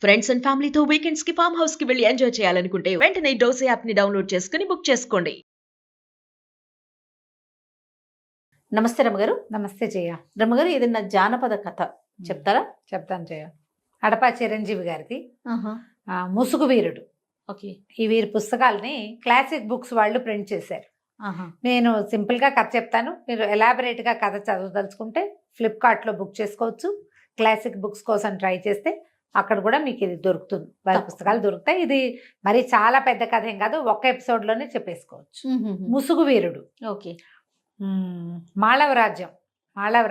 Friends and ఫ్యామిలీతో weekends కి farm house కి వెళ్ళి ఎంజాయ్ చేయాలనుకుంటే వెంటనే డోసే యాప్ ని డౌన్లోడ్ చేసుకుని బుక్ చేసుకోండి. నమస్తే రమ్మగారు. నమస్తే జయ. రమ్మగారు, ఏదైనా జానపద కథ చెప్తారా? చెప్తాను జయ. అడపా చిరంజీవి గారిది ముసుగు వీరుడు. ఓకే. ఈ వీరి పుస్తకాలని క్లాసిక్ బుక్స్ వాళ్ళు ప్రింట్ చేశారు. నేను సింపుల్గా కథ చెప్తాను, మీరు ఎలాబరేట్గా కథ చదవదలుచుకుంటే ఫ్లిప్కార్ట్లో బుక్ చేసుకోవచ్చు. క్లాసిక్ బుక్స్ కోసం ట్రై చేస్తే అక్కడ కూడా మీకు ఇది దొరుకుతుంది, వారి పుస్తకాలు దొరుకుతాయి. ఇది మరి చాలా పెద్ద కథ ఏం కాదు, ఒక్క ఎపిసోడ్లోనే చెప్పేసుకోవచ్చు. ముసుగు వీరుడు. ఓకే. మాళవ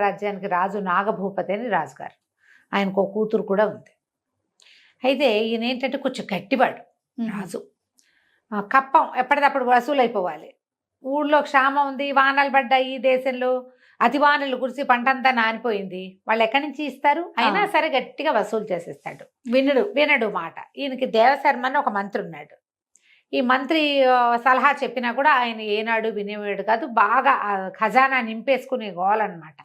రాజ్యానికి రాజు నాగభూపతి అని రాజుగారు. ఆయనకు ఒక కూతురు కూడా ఉంది. అయితే ఈయన ఏంటంటే కొంచెం గట్టివాడు రాజు. కప్పం ఎప్పటికప్పుడు వసూలు అయిపోవాలి. ఊళ్ళో క్షామం ఉంది, వానలు పడ్డాయి, దేశంలో అతి వానలు కురిసి పంటంతా నానిపోయింది. వాళ్ళు ఎక్కడి నుంచి ఇస్తారు? అయినా సరే గట్టిగా వసూలు చేసేస్తాడు. వినడు మాట. ఈయనకి దేవశర్మ అని ఒక మంత్రి ఉన్నాడు. ఈ మంత్రి సలహా చెప్పినా కూడా ఆయన ఏనాడు వినేవాడు కాదు. బాగా ఖజానా నింపేసుకునే గోలన్నమాట.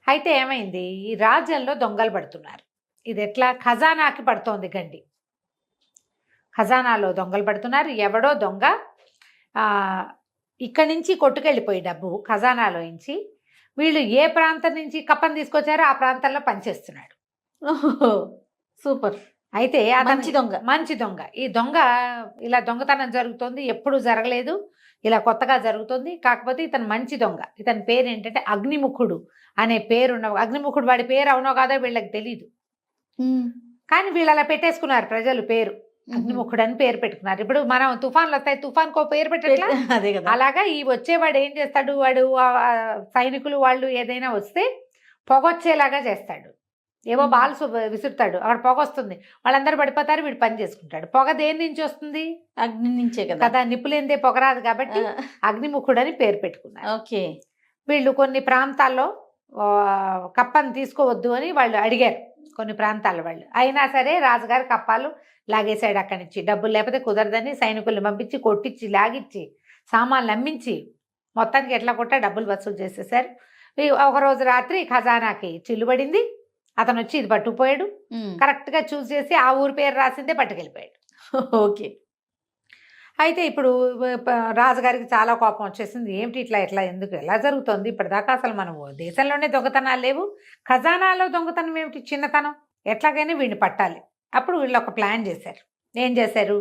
అయితే ఏమైంది, ఈ రాజ్యంలో దొంగలు పడుతున్నారు. ఇది ఎట్లా? ఖజానాకి పడుతోంది గండి. ఖజానాలో దొంగలు పడుతున్నారు. ఎవడో దొంగ ఇక్కడి నుంచి కొట్టుకెళ్ళిపోయి డబ్బు ఖజానాలో నుంచి వీళ్ళు ఏ ప్రాంతం నుంచి కప్పని తీసుకొచ్చారో ఆ ప్రాంతంలో పనిచేస్తున్నాడు. సూపర్. అయితే మంచి దొంగ. ఈ దొంగ ఇలా దొంగతనం జరుగుతుంది, ఎప్పుడు జరగలేదు, ఇలా కొత్తగా జరుగుతుంది. కాకపోతే ఇతను మంచి దొంగ. ఇతని పేరు ఏంటంటే అగ్నిముఖుడు అనే పేరున్న. అగ్నిముఖుడు వాడి పేరు అవునో కాదో వీళ్ళకి తెలీదు, కానీ వీళ్ళు అలా పెట్టేసుకున్నారు ప్రజలు పేరు. అగ్నిముఖుడు అని పేరు పెట్టుకున్నారు. ఇప్పుడు మనం తుఫాన్లు వస్తాయి, తుఫాన్కో పేరు పెట్టట్లా? అదే కదా. అలాగా ఈ వచ్చేవాడు ఏం చేస్తాడు, వాడు సైనికులు వాళ్ళు ఏదైనా వస్తే పొగొచ్చేలాగా చేస్తాడు. ఏవో బాల్స్ విసురుతాడు, అక్కడ పొగ వస్తుంది, వాళ్ళందరూ పడిపోతారు, వీడు పని చేసుకుంటాడు. పొగ దేని నుంచి వస్తుంది? అగ్ని నుంచే కదా. నిప్పులేందే పొగ రాదు కాబట్టి అగ్నిముఖుడు అని పేరు పెట్టుకున్నారు. ఓకే. వీళ్ళు కొన్ని ప్రాంతాల్లో కప్పని తీసుకోవద్దు అని వాళ్ళు అడిగారు, కొన్ని ప్రాంతాల వాళ్ళు. అయినా సరే రాజుగారు కప్పాలు లాగేశాడు అక్కడి నుంచి. డబ్బులు లేకపోతే కుదరదని సైనికుల్ని పంపించి కొట్టించి లాగిచ్చి సామాన్లు అమ్మించి మొత్తానికి ఎట్లా కొట్టా డబ్బులు వసూలు చేసేసారు. ఒకరోజు రాత్రి ఖజానాకి చిల్లుబడింది. అతను వచ్చి ఇది పట్టుకుపోయాడు. కరెక్ట్గా చూస్ చేసి ఆ ఊరి పేరు రాసిందే పట్టుకెళ్ళిపోయాడు. ఓకే. అయితే ఇప్పుడు రాజుగారికి చాలా కోపం వచ్చేసింది. ఏమిటి ఇట్లా ఎందుకు ఎలా జరుగుతుంది? ఇప్పటిదాకా అసలు మనం దేశంలోనే దొంగతనాలు లేవు, ఖజానాలో దొంగతనం ఏమిటి, చిన్నతనం, ఎట్లాగైనా వీడిని పట్టాలి. అప్పుడు వీళ్ళు ఒక ప్లాన్ చేశారు. ఏం చేశారు,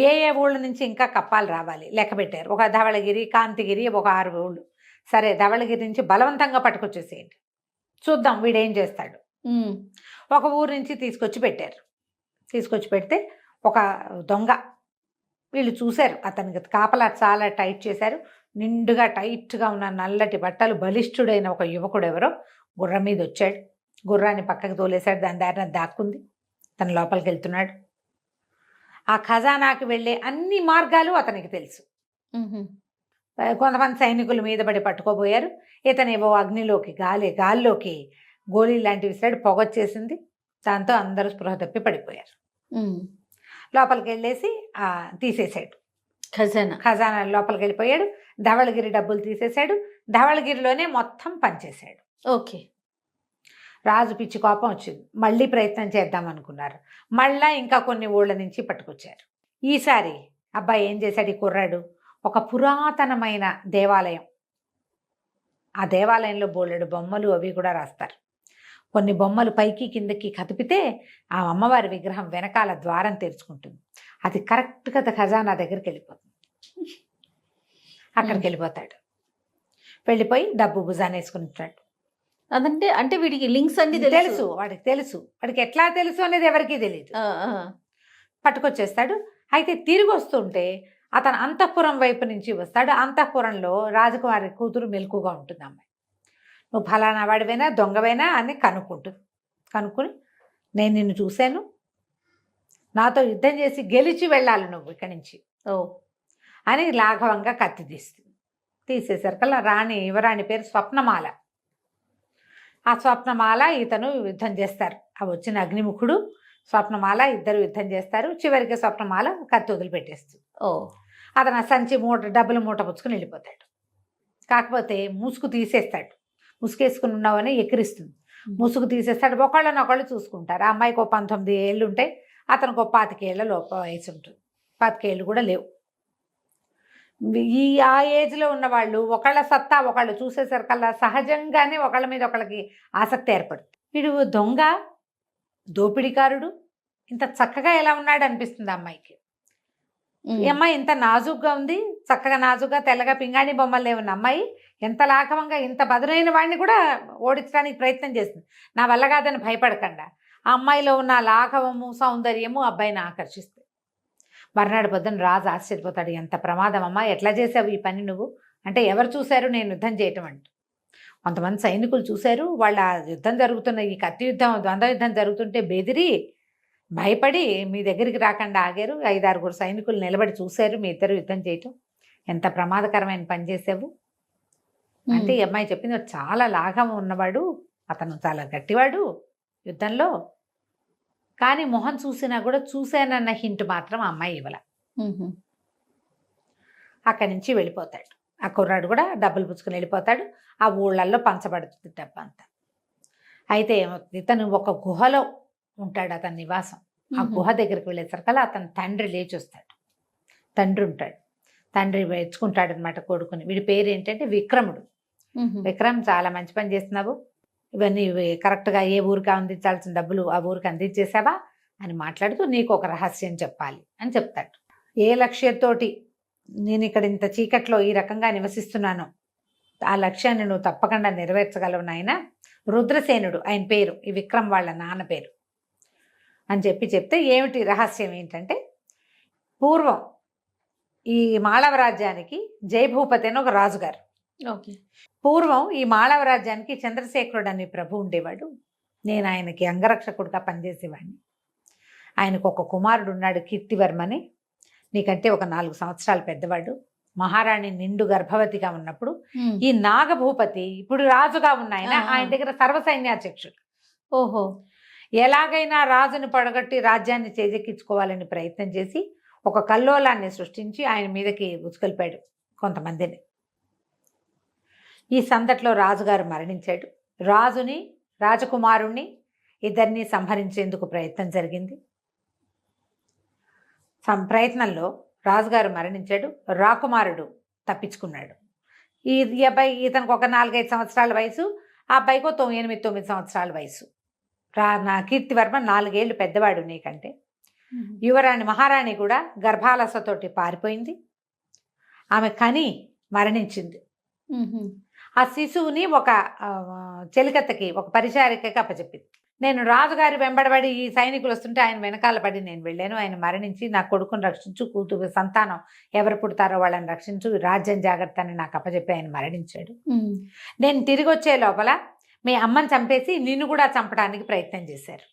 ఏ ఊళ్ళ నుంచి ఇంకా కప్పాలు రావాలి లెక్క పెట్టారు. ఒక ధవళగిరి, కాంతిగిరి, ఒక 6 ఊళ్ళు. సరే, ధవళగిరి నుంచి బలవంతంగా పట్టుకొచ్చేసేయండి, చూద్దాం వీడేం చేస్తాడు. ఒక ఊరు నుంచి తీసుకొచ్చి పెట్టారు. తీసుకొచ్చి పెడితే ఒక దొంగ, వీళ్ళు చూశారు, అతనికి కాపలా చాలా టైట్ చేశారు. నిండుగా టైట్గా ఉన్న నల్లటి బట్టలు, బలిష్ఠుడైన ఒక యువకుడు ఎవరో గుర్రం మీద వచ్చాడు. గుర్రాన్ని పక్కకి తోలేశాడు, దాని దారిన దాక్కుంది. తను లోపలికి వెళ్తున్నాడు. ఆ ఖజానాకి వెళ్ళే అన్ని మార్గాలు అతనికి తెలుసు. కొంతమంది సైనికుల మీద పడి పట్టుకోబోయారు. ఇతనేవో అగ్నిలోకి గాల్లోకి గోళీ లాంటివి విసిరాడు. పొగొచ్చేసింది. దాంతో అందరూ స్పృహ తప్పి పడిపోయారు. లోపలికి వెళ్ళేసి తీసేశాడు ఖజానా. లోపలికి వెళ్ళిపోయాడు. ధవళగిరి డబ్బులు తీసేశాడు. ధవళగిరిలోనే మొత్తం పనిచేశాడు. ఓకే. రాజు పిచ్చి కోపం వచ్చింది. మళ్ళీ ప్రయత్నం చేద్దాం అనుకున్నారు. మళ్ళా ఇంకా కొన్ని ఊళ్ళ నుంచి పట్టుకొచ్చారు. ఈసారి అబ్బాయి ఏం చేశాడు, ఈ కుర్రాడు ఒక పురాతనమైన దేవాలయం, ఆ దేవాలయంలో బోలెడు బొమ్మలు అవి కూడా రాస్తారు. కొన్ని బొమ్మలు పైకి కిందకి కదిపితే ఆ అమ్మవారి విగ్రహం వెనకాల ద్వారం తెరుచుకుంటుంది. అది కరెక్ట్గా ఖజానా దగ్గరికి వెళ్ళిపోతుంది. అక్కడికి వెళ్ళిపోతాడు. వెళ్ళిపోయి డబ్బు భుజాన్ని వేసుకుంటాడు. అదంటే అంటే వీడికి లింక్స్ అన్ని తెలుసు, వాడికి తెలుసు. వాడికి ఎట్లా తెలుసు అనేది ఎవరికీ తెలియదు. పట్టుకొచ్చేస్తాడు. అయితే తిరిగి వస్తుంటే అతను అంతఃపురం వైపు నుంచి వస్తాడు. అంతఃపురంలో రాజకుమారి కూతురు మెలకుగా ఉంటుంది. అమ్మాయి, నువ్వు ఫలానా వాడివైనా దొంగవైనా అని కనుక్కుని నేను నిన్ను చూశాను, నాతో యుద్ధం చేసి గెలిచి వెళ్ళాలి నువ్వు ఇక్కడి నుంచి అని లాఘవంగా కత్తి తీసేసరికల్లా యువరాణి పేరు స్వప్నమాల. ఆ స్వప్నమాల ఇతను యుద్ధం చేస్తారు. ఆ వచ్చిన అగ్నిముఖుడు స్వప్నమాల ఇద్దరు యుద్ధం చేస్తారు. చివరికి స్వప్నమాల కత్తి వదిలిపెట్టేస్తుంది. అతను ఆ సంచి డబ్బుల మూట పుచ్చుకుని వెళ్ళిపోతాడు. కాకపోతే ముసుగు తీసేస్తాడు. ముసుగేసుకుని ఉన్నావని ఎక్కిరిస్తుంది. ముసుగు తీసేస్తాడు, ఒకళ్ళనొకళ్ళు చూసుకుంటారు. ఆ అమ్మాయికి 19 ఏళ్ళు ఉంటాయి, అతనికి 25 ఏళ్ళ వయసు ఉంటుంది. 25 ఏళ్ళు కూడా లేవు. ఆ ఏజ్లో ఉన్న వాళ్ళు ఒకళ్ళ సత్తా ఒకళ్ళు చూసేసరికల్లా సహజంగానే ఒకళ్ళ మీద ఒకళ్ళకి ఆసక్తి ఏర్పడుతుంది. వీడు దొంగ, దోపిడీకారుడు, ఇంత చక్కగా ఎలా ఉన్నాడు అనిపిస్తుంది అమ్మాయికి. ఈ అమ్మాయి ఇంత నాజుగ్గా ఉంది, చక్కగా నాజుగ్గా తెల్లగా పింగాణి బొమ్మలే ఉన్న అమ్మాయి ఎంత లాఘవంగా ఇంత బదులైన వాడిని కూడా ఓడించడానికి ప్రయత్నం చేస్తుంది. నా వల్ల కాదని భయపడకుండా ఆ అమ్మాయిలో ఉన్న లాఘవము సౌందర్యము అబ్బాయిని ఆకర్షిస్తాయి. మర్నాడు పొద్దున రాజు ఆశ్చర్యపోతాడు, ఎంత ప్రమాదం అమ్మా, ఎట్లా చేసావు ఈ పని నువ్వు అంటే, ఎవరు చూశారు నేను యుద్ధం చేయటం అంటూ. కొంతమంది సైనికులు చూశారు, వాళ్ళ యుద్ధం జరుగుతున్న ఈ కత్తి యుద్ధం ద్వంద్వ యుద్ధం జరుగుతుంటే బెదిరి భయపడి మీ దగ్గరికి రాకుండా ఆగారు. 5-6 సైనికులు నిలబడి చూశారు మీ ఇద్దరు యుద్ధం చేయటం. ఎంత ప్రమాదకరమైన పని చేసావు అంటే, ఈ అమ్మాయి చెప్పింది చాలా లాఘం ఉన్నవాడు అతను, చాలా గట్టివాడు యుద్ధంలో, కానీ మొహం చూసినా కూడా చూశానన్న హింట్ మాత్రం ఆ అమ్మాయి ఇవ్వాల. అక్కడి నుంచి వెళ్ళిపోతాడు. ఆ కుర్రాడు కూడా డబ్బులు పుచ్చుకుని వెళ్ళిపోతాడు. ఆ ఊళ్ళల్లో పంచబడుతుంది డబ్బు అంతా. అయితే ఇతను ఒక గుహలో ఉంటాడు, అతని నివాసం. ఆ గుహ దగ్గరికి వెళ్ళేసరికల్లా అతని తండ్రి లేచి వస్తాడు. తండ్రి ఉంటాడు, తండ్రి మెచ్చుకుంటాడు అనమాట కొడుకుని. వీడి పేరు ఏంటంటే విక్రముడు. విక్రమ్, చాలా మంచి పని చేస్తున్నావు, ఇవన్నీ కరెక్ట్గా ఏ ఊరికి అందించాల్సిన డబ్బులు ఆ ఊరికి అందించేసావా అని మాట్లాడుతూ నీకు ఒక రహస్యం చెప్పాలి అని చెప్తాడు. ఏ లక్ష్యంతోటి నేను ఇక్కడ ఇంత చీకట్లో ఈ రకంగా నివసిస్తున్నానో ఆ లక్ష్యాన్ని నువ్వు తప్పకుండా నెరవేర్చగలవు నాయన. రుద్రసేనుడు ఆయన పేరు, ఈ విక్రమ్ వాళ్ళ నాన్న పేరు అని చెప్తే, ఏమిటి రహస్యం ఏంటంటే, పూర్వం ఈ మాళవ రాజ్యానికి జయభూపతి అని ఒక రాజుగారు. ఓకే. పూర్వం ఈ మాళవ రాజ్యానికి చంద్రశేఖరుడు అనే ప్రభు ఉండేవాడు. నేను ఆయనకి అంగరక్షకుడిగా పనిచేసేవాడిని. ఆయనకు ఒక కుమారుడు ఉన్నాడు, కీర్తివర్మని. నీకంటే ఒక 4 సంవత్సరాలు పెద్దవాడు. మహారాణి నిండు గర్భవతిగా ఉన్నప్పుడు ఈ నాగభూపతి, ఇప్పుడు రాజుగా ఉన్న ఆయన దగ్గర సర్వసైన్యాధ్యక్షుడు. ఓహో. ఎలాగైనా రాజుని పడగొట్టి రాజ్యాన్ని చేజెక్కించుకోవాలని ప్రయత్నం చేసి ఒక కల్లోలాన్ని సృష్టించి ఆయన మీదకి ఉసుకొల్పాడు కొంతమందిని. ఈ సందట్లో రాజుగారు మరణించాడు. రాజుని, రాజకుమారుణ్ణి ఇద్దరిని సంహరించేందుకు ప్రయత్నం జరిగింది. ప్రయత్నంలో రాజుగారు మరణించాడు, రాకుమారుడు తప్పించుకున్నాడు. ఈ అబ్బాయి, ఇతనికి ఒక 4-5 సంవత్సరాల వయసు, ఆ అబ్బాయికి 8-9 సంవత్సరాల వయసు. నా కీర్తివర్మ 4 ఏళ్ళు పెద్దవాడు నీకంటే. యువరాణి మహారాణి కూడా గర్భాలసతోటి పారిపోయింది. ఆమె కని మరణించింది. ఆ శిశువుని ఒక చెలికత్తకి, ఒక పరిచారికకి అప్పచెప్పింది. నేను రాజుగారి వెంబడబడి ఈ సైనికులు వస్తుంటే ఆయన వెనకాల పడి నేను వెళ్ళాను. ఆయన మరణించి నా కొడుకుని రక్షించు, కూతురు సంతానం ఎవరు పుడతారో వాళ్ళని రక్షించు, రాజ్యం జాగ్రత్త అని నాకు అప్పచెప్పి ఆయన మరణించాడు. నేను తిరిగి వచ్చే లోపల మీ అమ్మని చంపేసి నిన్ను కూడా చంపడానికి ప్రయత్నం చేశారు.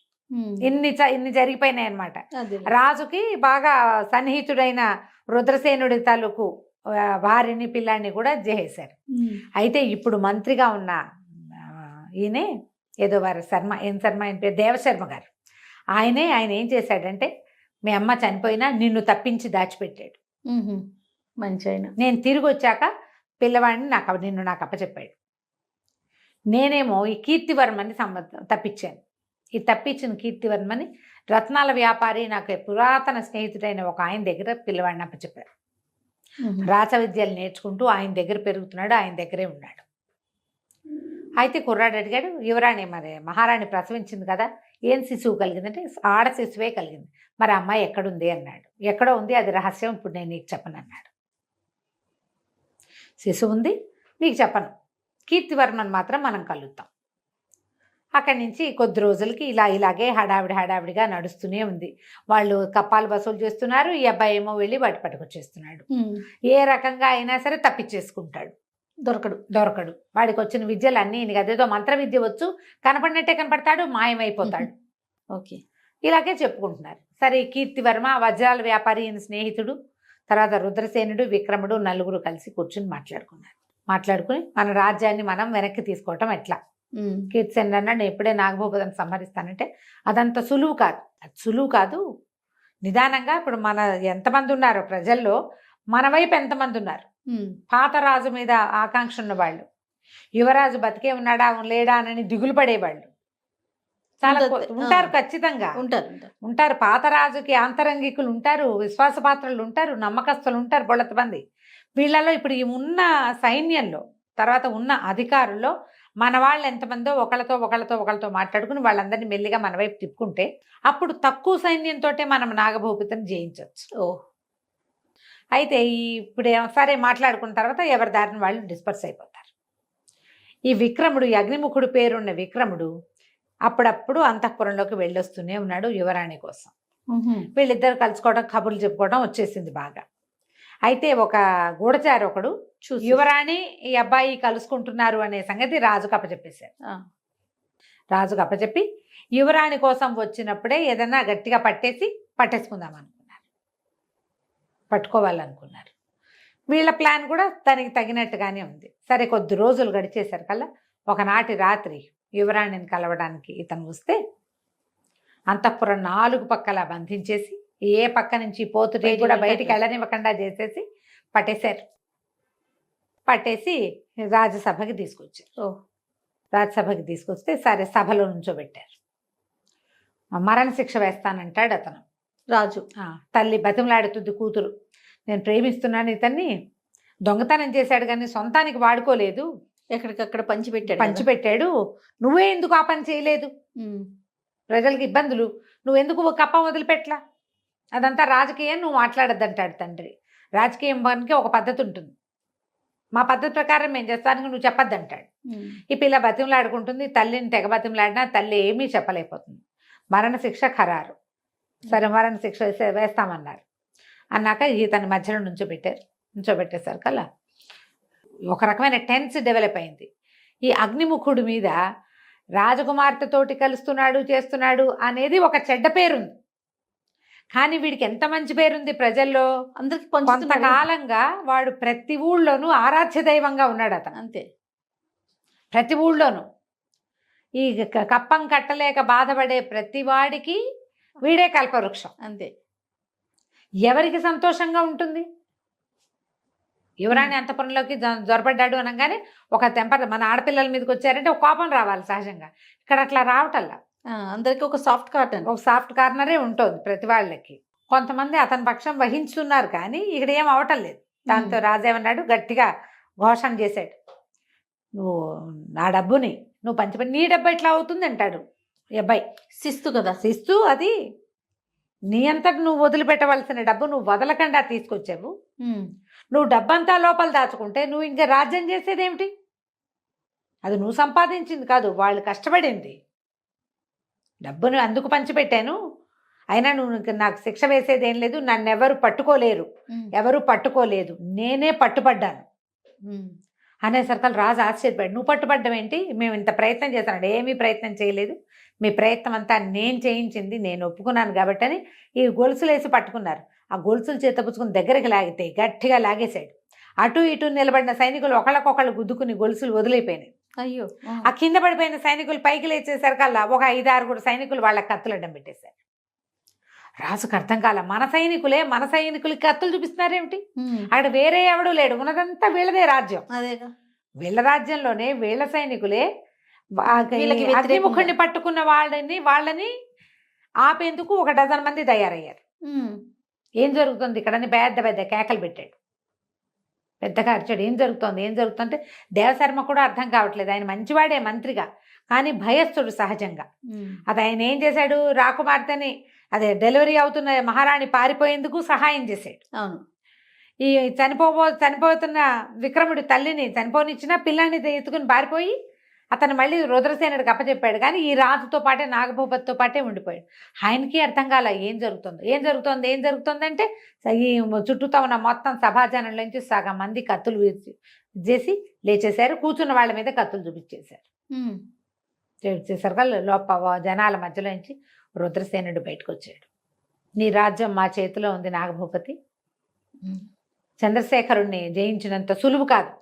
ఇన్ని జరిగిపోయినాయి అన్నమాట. రాజుకి బాగా సన్నిహితుడైన రుద్రసేనుడి తాలూకు భార్యని పిల్లాన్ని కూడా చేసేశారు. అయితే ఇప్పుడు మంత్రిగా ఉన్న ఈయనే ఏదో వారి శర్మ, శర్మ ఆయన పేరు దేవశర్మ గారు. ఆయన ఏం చేశాడంటే, మీ అమ్మ చనిపోయినా నిన్ను తప్పించి దాచిపెట్టాడు. మంచి ఆయన. నేను తిరిగి వచ్చాక పిల్లవాడిని నిన్ను నాకు అప్పచెప్పాడు. నేనేమో ఈ కీర్తివర్మని తప్పించాను. ఈ తప్పించిన కీర్తివర్మని రత్నాల వ్యాపారి, నాకు పురాతన స్నేహితుడైన ఒక ఆయన దగ్గర పిల్లవాడిని అప్పచెప్పారు. రాచ విద్యలు నేర్చుకుంటూ ఆయన దగ్గర పెరుగుతున్నాడు, ఆయన దగ్గరే ఉన్నాడు. అయితే కుర్రాడు అడిగాడు, యువరాణి మరి మహారాణి ప్రసవించింది కదా, ఏం శిశువు కలిగిందంటే ఆడ శిశువే కలిగింది, మరి అమ్మాయి ఎక్కడుంది అన్నాడు. ఎక్కడో ఉంది, అది రహస్యం, ఇప్పుడు నేను నీకు చెప్పను అన్నాడు. శిశువు ఉంది, నీకు చెప్పను, కీర్తివర్మను మాత్రం మనం కలుద్దాం. అక్కడి నుంచి కొద్ది రోజులకి ఇలాగే హడావిడిగా నడుస్తూనే ఉంది. వాళ్ళు కప్పాలు వసూలు చేస్తున్నారు, ఈ అబ్బాయి ఏమో వెళ్ళి వాటి పట్టుకొచ్చేస్తున్నాడు. ఏ రకంగా అయినా సరే తప్పించేసుకుంటాడు, దొరకడు. వాడికి వచ్చిన విద్యలు అన్నీ అదేదో మంత్ర విద్య వచ్చు, కనపడినట్టే కనపడతాడు, మాయమైపోతాడు. ఓకే. ఇలాగే చెప్పుకుంటున్నారు. సరే, కీర్తివర్మ, వజ్రాల వ్యాపారి ఈయన స్నేహితుడు, తర్వాత రుద్రసేనుడు, విక్రముడు నలుగురు కలిసి కూర్చుని మాట్లాడుకుని మన రాజ్యాన్ని మనం వెనక్కి తీసుకోవటం ఎట్లా. కీర్తిసేనుడు అన్నాడు, నేను ఎప్పుడే నాగభూపతిని సంహరిస్తానంటే అదంత సులువు కాదు. నిదానంగా ఇప్పుడు మన ఎంతమంది ఉన్నారో ప్రజల్లో, మన వైపు ఎంతమంది ఉన్నారు, పాత రాజు మీద ఆకాంక్ష ఉన్నవాళ్ళు, యువరాజు బతికే ఉన్నాడా లేడా అని దిగులు పడేవాళ్ళు, చాలా ఉండదు. ఉంటారు ఖచ్చితంగా. ఉంటారు ఉంటారు. ఉంటారు. పాత రాజుకి ఆంతరంగికులు ఉంటారు, విశ్వాసపాత్రులు ఉంటారు, నమ్మకస్తులు ఉంటారు బొళ్ళత మంది. వీళ్ళలో ఇప్పుడు ఈ ఉన్న సైన్యంలో, తర్వాత ఉన్న అధికారుల్లో మన వాళ్ళు ఎంతమందో ఒకళ్ళతో మాట్లాడుకుని వాళ్ళందరినీ మెల్లిగా మన వైపు తిప్పుకుంటే అప్పుడు తక్కువ సైన్యంతోటే మనం నాగభూపతిని జయించవచ్చు. ఓ అయితే ఇప్పుడు సరే మాట్లాడుకున్న తర్వాత ఎవరి దారిని వాళ్ళు డిస్పర్స్ అయిపోతారు. ఈ విక్రముడు, ఈ అగ్నిముఖుడు పేరున్న విక్రముడు అప్పుడప్పుడు అంతఃపురంలోకి వెళ్ళొస్తూనే ఉన్నాడు యువరాణి కోసం. వీళ్ళిద్దరు కలుసుకోవడం, కబుర్లు చెప్పుకోవడం వచ్చేసింది బాగా. అయితే ఒక గూఢచారి ఒకడు చూసి యువరాణి ఈ అబ్బాయి కలుసుకుంటున్నారు అనే సంగతి రాజుకు అప్పచెప్పేశారు. ఆ, రాజుకు అప్పచెప్పి యువరాణి కోసం వచ్చినప్పుడే ఏదన్నా గట్టిగా పట్టేసుకుందాం అనుకున్నారు, పట్టుకోవాలనుకున్నారు. వీళ్ళ ప్లాన్ కూడా దానికి తగినట్టుగానే ఉంది. సరే కొద్ది రోజులు గడిచేసరి కల్లా ఒకనాటి రాత్రి యువరాణిని కలవడానికి ఇతను వస్తే అంతఃపురం 4 పక్కలా బంధించేసి ఏ పక్క నుంచి పోతుటే కూడా బయటికి వెళ్ళనివ్వకుండా చేసేసి పట్టేశారు. పట్టేసి రాజ్యసభకి తీసుకొచ్చారు. ఓ రాజ్యసభకి తీసుకొస్తే సరే సభలో నుంచోబెట్టారు. మరణశిక్ష వేస్తానంటాడు అతను. రాజు తల్లి బతిమలాడుతుంది కూతురు, నేను ప్రేమిస్తున్నాను ఇతన్ని, దొంగతనం చేశాడు కానీ సొంతానికి వాడుకోలేదు, ఎక్కడికక్కడ పంచిపెట్టాడు, నువ్వే ఎందుకు ఆ పని చేయలేదు, ప్రజలకు ఇబ్బందులు, నువ్వెందుకు కప్ప వదిలిపెట్లా, అదంతా రాజకీయం, నువ్వు మాట్లాడద్దంటాడు తండ్రి. రాజకీయం పనికి ఒక పద్ధతి ఉంటుంది, మా పద్ధతి ప్రకారం మేము చేస్తానికి నువ్వు చెప్పొద్దంటాడు. ఈ పిల్ల బతిమలాడుకుంటుంది, తల్లిని తెగ బతిమలాడినా తల్లి ఏమీ చెప్పలేకపోతుంది. మరణశిక్ష ఖరారు. సరే మరణశిక్ష వేస్తామన్నారు. అన్నాక ఇతని మధ్యలో నుంచోబెట్టేసరికల్లా ఒక రకమైన టెన్స్ డెవలప్ అయింది. ఈ అగ్నిముఖుడి మీద రాజకుమార్తెతోటి కలుస్తున్నాడు, చేస్తున్నాడు అనేది ఒక చెడ్డ పేరుంది. కానీ వీడికి ఎంత మంచి పేరుంది ప్రజల్లో. అందరికి కొంతకాలంగా వాడు ప్రతి ఊళ్ళోనూ ఆరాధ్య దైవంగా ఉన్నాడు అతను. అంతే, ప్రతి ఊళ్ళోనూ ఈ కప్పం కట్టలేక బాధపడే ప్రతి వాడికి వీడే కల్పవృక్షం. అంతే. ఎవరికి సంతోషంగా ఉంటుంది? యువరాణి అంతఃపురంలోకి జ్వరపడ్డాడు అనగానే ఒక టెంపర్, మన ఆడపిల్లల మీదకి వచ్చారంటే ఒక కోపం రావాలి సహజంగా. ఇక్కడ అట్లా రావటల్లా. అందరికి ఒక సాఫ్ట్ కార్నర్, ఒక సాఫ్ట్ కార్నరే ఉంటుంది ప్రతి వాళ్ళకి. కొంతమంది అతని పక్షం వహించుతున్నారు కానీ ఇక్కడ ఏం అవటం లేదు. దాంతో రాజేమన్నాడు, గట్టిగా ఘోషణ చేశాడు, నువ్వు నా డబ్బుని నువ్వు పంచిపెట్టి, నీ డబ్బు ఎట్లా అవుతుంది అంటాడు ఈ అబ్బాయి. శిస్తు కదా, శిస్తు అది. నీ అంతటి నువ్వు వదిలిపెట్టవలసిన డబ్బు నువ్వు వదలకుండా తీసుకొచ్చావు. నువ్వు డబ్బంతా లోపల దాచుకుంటే నువ్వు ఇంకా రాజ్యం చేసేదేమిటి? అది నువ్వు సంపాదించింది కాదు, వాళ్ళు కష్టపడింది. డబ్బును అందుకు పంచిపెట్టాను, అయినా నువ్వు నాకు శిక్ష వేసేదేం లేదు, నన్ను ఎవరు పట్టుకోలేదు, నేనే పట్టుబడ్డాను అనేసరికి రాజు ఆశ్చర్యపడ్డాడు. నువ్వు పట్టుబడ్డం ఏంటి? మేము ఇంత ప్రయత్నం చేస్తున్నాడు. ఏమీ ప్రయత్నం చేయలేదు, మీ ప్రయత్నం అంతా నేను చేయించింది, నేను ఒప్పుకున్నాను కాబట్టి అని ఈ గొలుసులు వేసి పట్టుకున్నారు. ఆ గొలుసులు చేతపుచ్చుకుని దగ్గరికి లాగితే గట్టిగా లాగేశాడు. అటు ఇటు నిలబడిన సైనికులు ఒకళ్ళకొకళ్ళు గుద్దుకుని గొలుసులు వదిలిపోయినాయి. అయ్యో, ఆ కింద పడిపోయిన సైనికులు పైకి లేచేసరికల్లా ఒక 5-6 సైనికులు వాళ్ళ కత్తులు అడ్డం పెట్టేశారు. రాజుకు అర్థం కాల, మన సైనికులకి కత్తులు చూపిస్తున్నారేమిటి? అక్కడ వేరే ఎవడూ లేడు, ఉన్నదంతా వీళ్ళదే రాజ్యం. అదేగా, వీళ్ళ రాజ్యంలోనే వీళ్ళ సైనికులే వీళ్ళకి అగ్నిముఖుడిని పట్టుకున్న వాళ్ళని ఆపేందుకు ఒక 12 మంది తయారయ్యారు. ఏం జరుగుతుంది ఇక్కడ అని పెద్ద కేకలు పెట్టాడు, పెద్దగా అరిచాడు. ఏం జరుగుతుందంటే దేవశర్మ కూడా అర్థం కావట్లేదు. ఆయన మంచివాడే మంత్రిగా, కానీ భయస్థుడు సహజంగా. అది ఆయన ఏం చేశాడు, రాకుమార్తెని డెలివరీ అవుతున్న మహారాణి పారిపోయేందుకు సహాయం చేశాడు. అవును. ఈ చనిపోతున్న విక్రముడి తల్లిని చనిపోనిచ్చిన పిల్లాన్ని ఎత్తుకుని పారిపోయి అతను మళ్ళీ రుద్రసేనుడికి అప్పచెప్పాడు. కానీ ఈ రాజుతో పాటే నాగభూపతితో పాటే ఉండిపోయాడు. ఆయనకి అర్థం కాల ఏం జరుగుతుంది అంటే ఈ చుట్టూతో ఉన్న మొత్తం సభాజనంలోంచి సగం మంది కత్తులు చేసి లేచేశారు. కూర్చున్న వాళ్ళ మీద కత్తులు చూపించేశారు. చూపించేసరికి జనాల మధ్యలోంచి రుద్రసేనుడు బయటకు వచ్చాడు. నీ రాజ్యం మా చేతిలో ఉంది నాగభూపతి, చంద్రశేఖరుణ్ణి జయించినంత సులువు కాదు,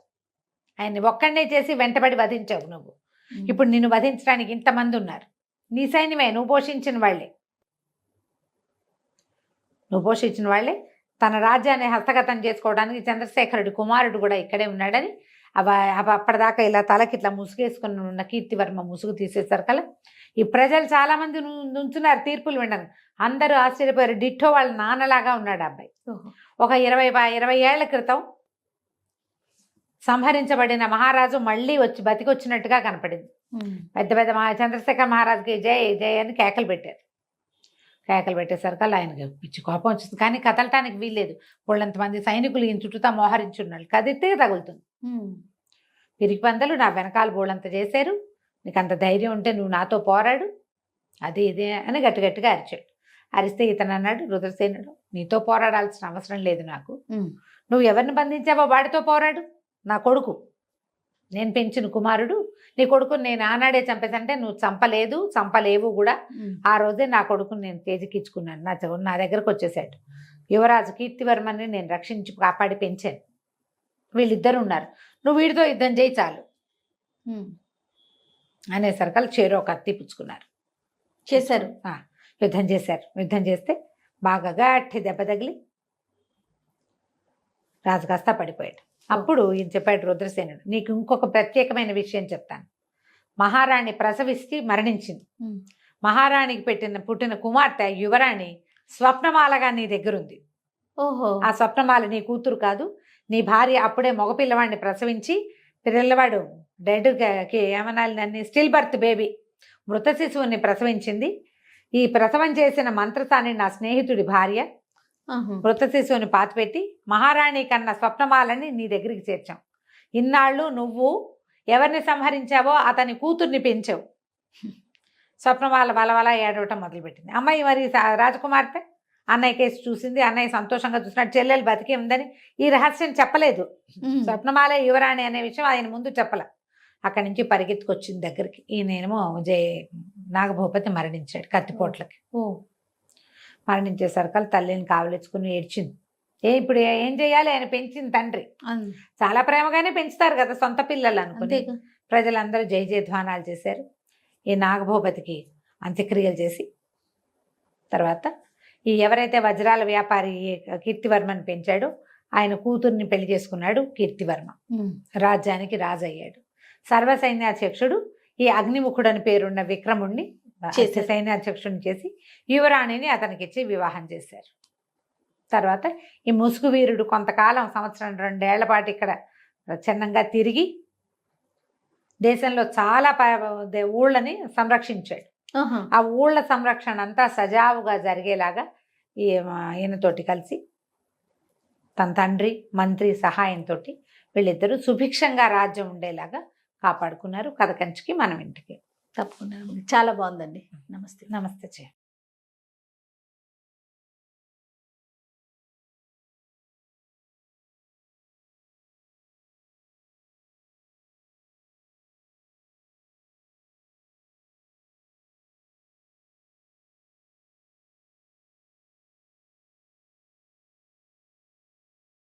ఆయన్ని ఒక్కడనే చేసి వెంటబడి వధించావు నువ్వు. ఇప్పుడు నిన్ను వధించడానికి ఇంతమంది ఉన్నారు, నీ సైన్యమే, నువ్వు పోషించిన వాళ్ళే. తన రాజ్యాన్ని హస్తగతం చేసుకోవడానికి చంద్రశేఖరుడి కుమారుడు కూడా ఇక్కడే ఉన్నాడని అవి అప్పటిదాకా ఇలా తలకి ఇట్లా ముసుగేసుకుని ఉన్న కీర్తివర్మ ముసుగు తీసేసరికల్లా ఈ ప్రజలు చాలా మంది నుంచున్నారు తీర్పులు వినడానికి. అందరూ ఆశ్చర్యపోయారు. డిట్టో వాళ్ళ నాన్నలాగా ఉన్నాడు ఆ అబ్బాయి. ఒక 20 ఏళ్ల క్రితం సంహరించబడిన మహారాజు మళ్ళీ వచ్చి బతికొచ్చినట్టుగా కనపడింది. పెద్ద పెద్ద చంద్రశేఖర్ మహారాజుకి జై జై అని కేకలు పెట్టారు. కేకలు పెట్టేసరికి ఆయనకి పిచ్చి కోపం వచ్చింది. కానీ కదలటానికి వీల్లేదు. వాళ్ళంతమంది సైనికులు ఈయన చుట్టూతా మోహరించున్నాడు. కదిలితే తగులుతుంది. పిరికి పందలు నా వెనకాల బోళ్ళంత చేశారు, నీకు అంత ధైర్యం ఉంటే నువ్వు నాతో పోరాడు, అది ఇదే అని గట్టిగా అరిచాడు. అరిస్తే ఇతను అన్నాడు, రుద్రసేనుడు, నీతో పోరాడాల్సిన అవసరం లేదు నాకు. నువ్వు ఎవరిని బంధించావో వాడితో పోరాడు. నా కొడుకు, నేను పెంచిన కుమారుడు, నీ కొడుకుని నేను ఆనాడే చంపేసంటే నువ్వు చంపలేవు కూడా. ఆ రోజే నా కొడుకుని నేను తేజికిచ్చుకున్నాను. నా దగ్గరకు వచ్చేసాడు. యువరాజు కీర్తివర్మని నేను రక్షించి కాపాడి పెంచాను. వీళ్ళిద్దరు ఉన్నారు, నువ్వు వీడితో యుద్ధం చేయి చాలు అనేసరికి చేరో కత్తి పుచ్చుకున్నారు. చేశారు. యుద్ధం చేశారు. యుద్ధం చేస్తే బాగా గట్టి దెబ్బ తగిలి రాజు కాస్త పడిపోయాడు. అప్పుడు ఈయన చెప్పాడు రుద్రసేనుడు, నీకు ఇంకొక ప్రత్యేకమైన విషయం చెప్తాను. మహారాణి ప్రసవిస్తే మరణించింది. మహారాణికి పుట్టిన కుమార్తె యువరాణి స్వప్నమాలగా నీ దగ్గరుంది. ఓహో. ఆ స్వప్నమాల నీ కూతురు కాదు, నీ భార్య అప్పుడే మగపిల్లవాడిని ప్రసవించి పిల్లవాడు డెడ్కి ఏమనాలి నన్ను స్టిల్ బర్త్ బేబీ మృత శిశువుని ప్రసవించింది. ఈ ప్రసవం చేసిన మంత్రసాని నా స్నేహితుడి భార్య. మృత శిశువుని పాతిపెట్టి మహారాణి కన్నా స్వప్నమాలని నీ దగ్గరికి చేర్చాం. ఇన్నాళ్ళు నువ్వు ఎవరిని సంహరించావో అతని కూతుర్ని పెంచావు. స్వప్నమాల వలవల ఏడవటం మొదలుపెట్టింది. అమ్మాయి మరి రాజకుమార్తె అన్నయ్య కేసు చూసింది. అన్నయ్య సంతోషంగా చూసినట్టు చెల్లెలు బతికే ఉందని ఈ రహస్యం చెప్పలేదు. స్వప్నమాల యువరాణి అనే విషయం ఆయన ముందు చెప్పలే. అక్కడి నుంచి పరిగెత్తుకొచ్చింది దగ్గరికి. ఈయనేమో నాగభూపతి మరణించాడు కత్తిపోట్లకి. మరణించేసరికి తల్లిని కావలించుకుని ఏడ్చింది. ఇప్పుడు ఏం చేయాలి, ఆయన పెంచింది తండ్రి. చాలా ప్రేమగానే పెంచుతారు కదా సొంత పిల్లలు అనుకుని. ప్రజలందరూ జయ జయధ్వానాలు చేశారు. ఈ నాగభూపతికి అంత్యక్రియలు చేసి తర్వాత ఈ ఎవరైతే వజ్రాల వ్యాపారి కీర్తివర్మని పెంచాడో ఆయన కూతుర్ని పెళ్లి చేసుకున్నాడు కీర్తివర్మ. రాజ్యానికి రాజు అయ్యాడు. సర్వసైన్యాధ్యక్షుడు ఈ అగ్నిముఖుడు అని పేరున్న విక్రముణ్ణి సైన్యాధ్యక్షుడిని చేసి యువరాణిని అతనికి ఇచ్చి వివాహం చేశారు. తర్వాత ఈ ముసుగు వీరుడు కొంతకాలం 1-2 ఏళ్ల పాటు ఇక్కడ చిన్నంగా తిరిగి దేశంలో చాలా ఊళ్ళని సంరక్షించాడు. ఆ ఊళ్ళ సంరక్షణ అంతా సజావుగా జరిగేలాగా ఈయనతోటి కలిసి తన తండ్రి మంత్రి సహాయంతో వీళ్ళిద్దరూ సుభిక్షంగా రాజ్యం ఉండేలాగా కాపాడుకున్నారు. కథ కంచికి మనం ఇంటికి. తప్పకుండా. చాలా బాగుందండి. నమస్తే. నమస్తే.